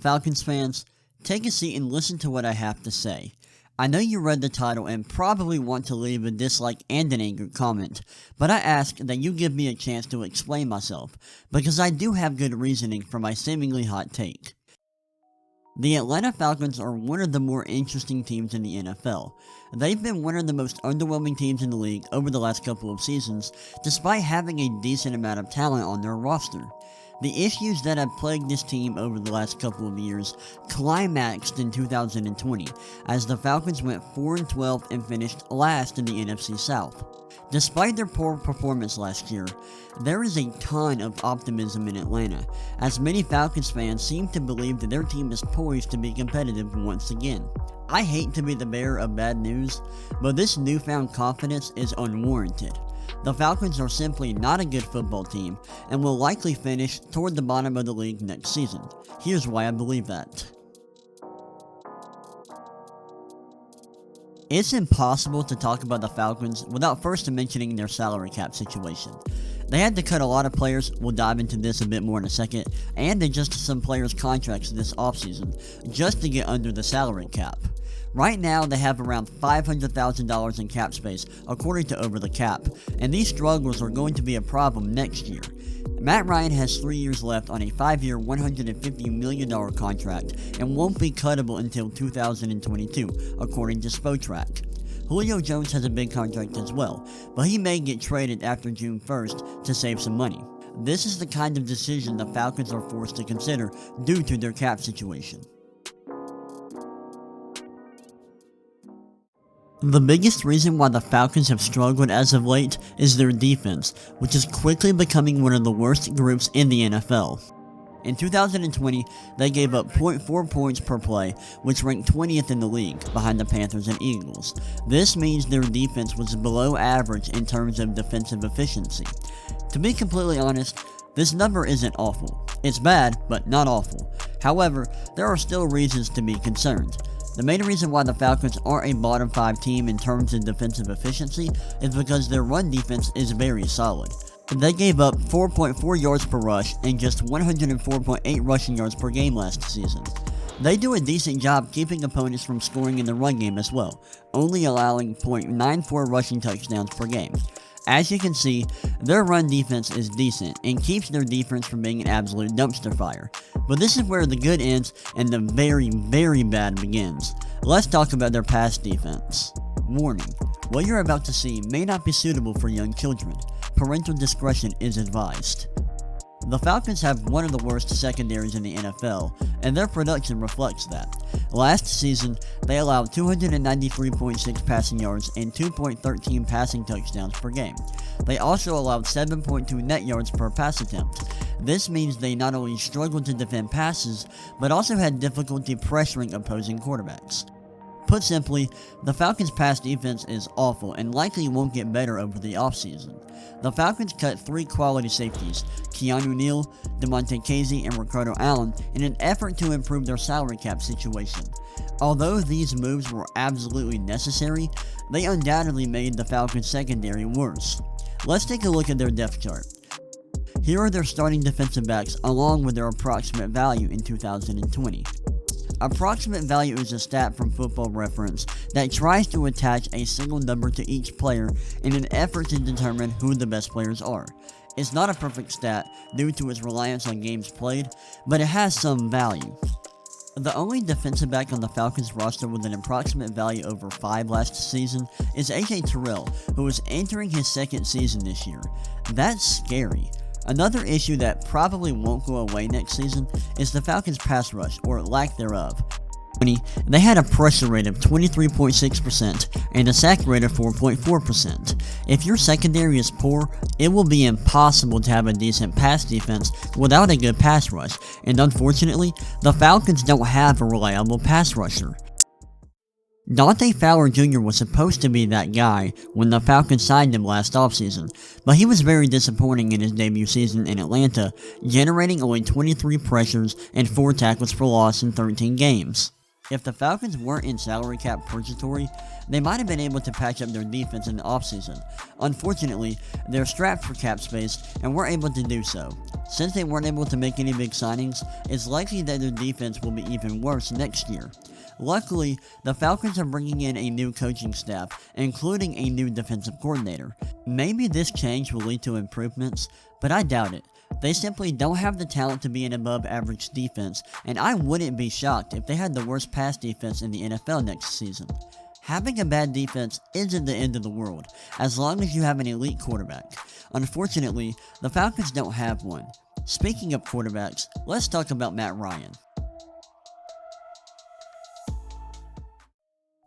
Falcons fans, take a seat and listen to what I have to say. I know you read the title and probably want to leave a dislike and an angry comment, but I ask that you give me a chance to explain myself, because I do have good reasoning for my seemingly hot take. The Atlanta Falcons are one of the more interesting teams in the NFL. They've been one of the most underwhelming teams in the league over the last couple of seasons, despite having a decent amount of talent on their roster. The issues that have plagued this team over the last couple of years climaxed in 2020, as the Falcons went 4-12 and finished last in the NFC South. Despite their poor performance last year, there is a ton of optimism in Atlanta, as many Falcons fans seem to believe that their team is poised to be competitive once again. I hate to be the bearer of bad news, but this newfound confidence is unwarranted. The Falcons are simply not a good football team and will likely finish toward the bottom of the league next season. Here's why I believe that. It's impossible to talk about the Falcons without first mentioning their salary cap situation. They had to cut a lot of players, we'll dive into this a bit more in a second, and adjust some players' contracts this offseason just to get under the salary cap. Right now, they have around $500,000 in cap space, according to Over the Cap, and these struggles are going to be a problem next year. Matt Ryan has 3 years left on a 5-year, $150 million contract and won't be cuttable until 2022, according to Spotrac. Julio Jones has a big contract as well, but he may get traded after June 1st to save some money. This is the kind of decision the Falcons are forced to consider due to their cap situation. The biggest reason why the Falcons have struggled as of late is their defense, which is quickly becoming one of the worst groups in the NFL. In 2020, they gave up 0.4 points per play, which ranked 20th in the league, behind the Panthers and Eagles. This means their defense was below average in terms of defensive efficiency. To be completely honest, this number isn't awful. It's bad, but not awful. However, there are still reasons to be concerned. The main reason why the Falcons aren't a bottom 5 team in terms of defensive efficiency is because their run defense is very solid. They gave up 4.4 yards per rush and just 104.8 rushing yards per game last season. They do a decent job keeping opponents from scoring in the run game as well, only allowing 0.94 rushing touchdowns per game. As you can see, their run defense is decent and keeps their defense from being an absolute dumpster fire. But this is where the good ends and the very, very bad begins. Let's talk about their pass defense. Warning: what you're about to see may not be suitable for young children. Parental discretion is advised. The Falcons have one of the worst secondaries in the NFL, and their production reflects that. Last season, they allowed 293.6 passing yards and 2.13 passing touchdowns per game. They also allowed 7.2 net yards per pass attempt. This means they not only struggled to defend passes, but also had difficulty pressuring opposing quarterbacks. Put simply, the Falcons' pass defense is awful and likely won't get better over the offseason. The Falcons cut 3 quality safeties, Keanu Neal, DeMonte Casey, and Ricardo Allen, in an effort to improve their salary cap situation. Although these moves were absolutely necessary, they undoubtedly made the Falcons' secondary worse. Let's take a look at their depth chart. Here are their starting defensive backs along with their approximate value in 2020. Approximate value is a stat from Football Reference that tries to attach a single number to each player in an effort to determine who the best players are. It's not a perfect stat due to its reliance on games played, but it has some value. The only defensive back on the Falcons roster with an approximate value over 5 last season is AJ Terrell, who is entering his 2nd season this year. That's scary. Another issue that probably won't go away next season is the Falcons' pass rush, or lack thereof. They had a pressure rate of 23.6% and a sack rate of 4.4%. If your secondary is poor, it will be impossible to have a decent pass defense without a good pass rush, and unfortunately, the Falcons don't have a reliable pass rusher. Dante Fowler Jr. was supposed to be that guy when the Falcons signed him last offseason, but he was very disappointing in his debut season in Atlanta, generating only 23 pressures and 4 tackles for loss in 13 games. If the Falcons weren't in salary cap purgatory, they might have been able to patch up their defense in the offseason. Unfortunately, they're strapped for cap space and weren't able to do so. Since they weren't able to make any big signings, it's likely that their defense will be even worse next year. Luckily, the Falcons are bringing in a new coaching staff, including a new defensive coordinator. Maybe this change will lead to improvements, but I doubt it. They simply don't have the talent to be an above-average defense, and I wouldn't be shocked if they had the worst pass defense in the NFL next season. Having a bad defense isn't the end of the world, as long as you have an elite quarterback. Unfortunately, the Falcons don't have one. Speaking of quarterbacks, let's talk about Matt Ryan.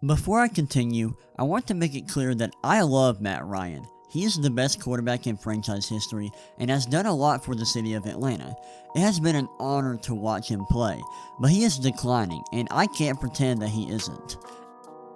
Before I continue, I want to make it clear that I love Matt Ryan. He is the best quarterback in franchise history and has done a lot for the city of Atlanta. It has been an honor to watch him play, but he is declining, and I can't pretend that he isn't.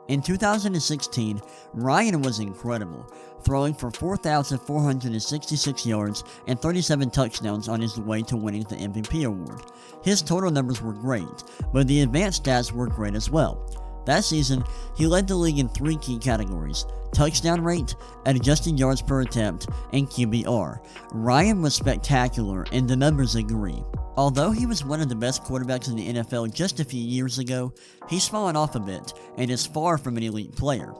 In 2016, Ryan was incredible, throwing for 4,466 yards and 37 touchdowns on his way to winning the MVP award. His total numbers were great, but the advanced stats were great as well. That season, he led the league in 3 key categories: touchdown rate, adjusted yards per attempt, and QBR. Ryan was spectacular, and the numbers agree. Although he was one of the best quarterbacks in the NFL just a few years ago, he's fallen off a bit and is far from an elite player.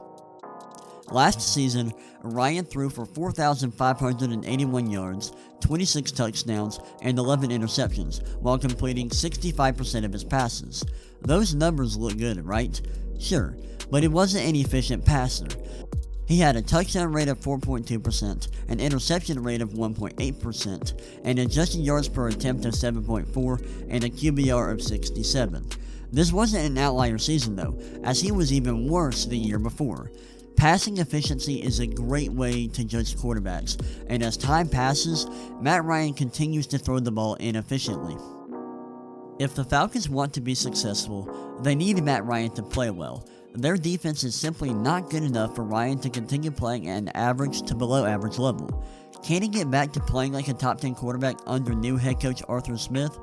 Last season, Ryan threw for 4,581 yards, 26 touchdowns, and 11 interceptions, while completing 65% of his passes. Those numbers look good, right? Sure, but he wasn't an efficient passer. He had a touchdown rate of 4.2%, an interception rate of 1.8%, an adjusted yards per attempt of 7.4, and a QBR of 67. This wasn't an outlier season though, as he was even worse the year before. Passing efficiency is a great way to judge quarterbacks, and as time passes, Matt Ryan continues to throw the ball inefficiently. If the Falcons want to be successful, they need Matt Ryan to play well. Their defense is simply not good enough for Ryan to continue playing at an average to below average level. Can he get back to playing like a top 10 quarterback under new head coach Arthur Smith?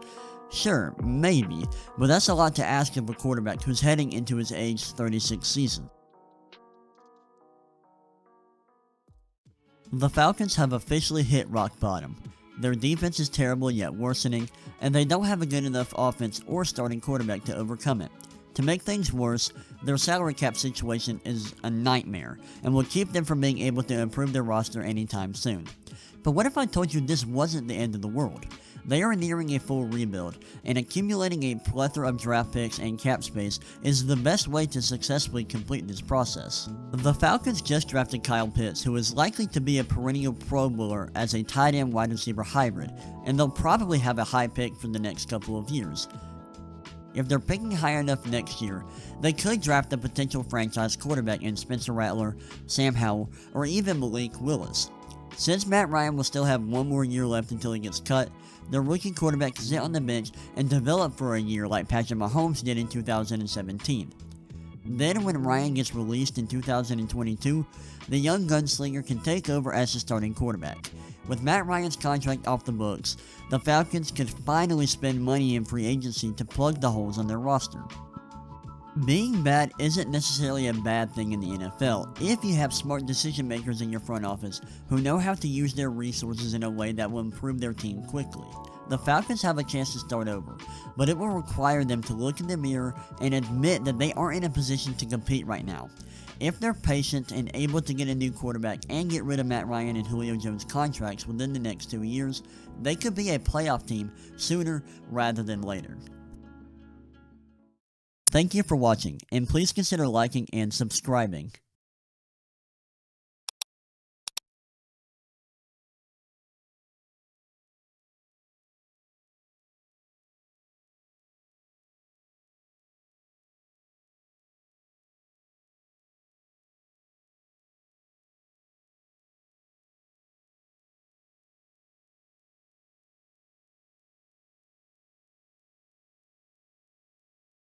Sure, maybe, but that's a lot to ask of a quarterback who's heading into his age 36 season. The Falcons have officially hit rock bottom. Their defense is terrible yet worsening, and they don't have a good enough offense or starting quarterback to overcome it. To make things worse, their salary cap situation is a nightmare, and will keep them from being able to improve their roster anytime soon. But what if I told you this wasn't the end of the world? They are nearing a full rebuild, and accumulating a plethora of draft picks and cap space is the best way to successfully complete this process. The Falcons just drafted Kyle Pitts, who is likely to be a perennial Pro Bowler as a tight end wide receiver hybrid, and they'll probably have a high pick for the next couple of years. If they're picking high enough next year, they could draft a potential franchise quarterback in Spencer Rattler, Sam Howell, or even Malik Willis. Since Matt Ryan will still have one more year left until he gets cut, their rookie quarterback can sit on the bench and develop for a year like Patrick Mahomes did in 2017. Then when Ryan gets released in 2022, the young gunslinger can take over as the starting quarterback. With Matt Ryan's contract off the books, the Falcons could finally spend money in free agency to plug the holes on their roster. Being bad isn't necessarily a bad thing in the NFL if you have smart decision makers in your front office who know how to use their resources in a way that will improve their team quickly. The Falcons have a chance to start over, but it will require them to look in the mirror and admit that they aren't in a position to compete right now. If they're patient and able to get a new quarterback and get rid of Matt Ryan and Julio Jones contracts within the next 2 years, they could be a playoff team sooner rather than later. Thank you for watching, and please consider liking and subscribing.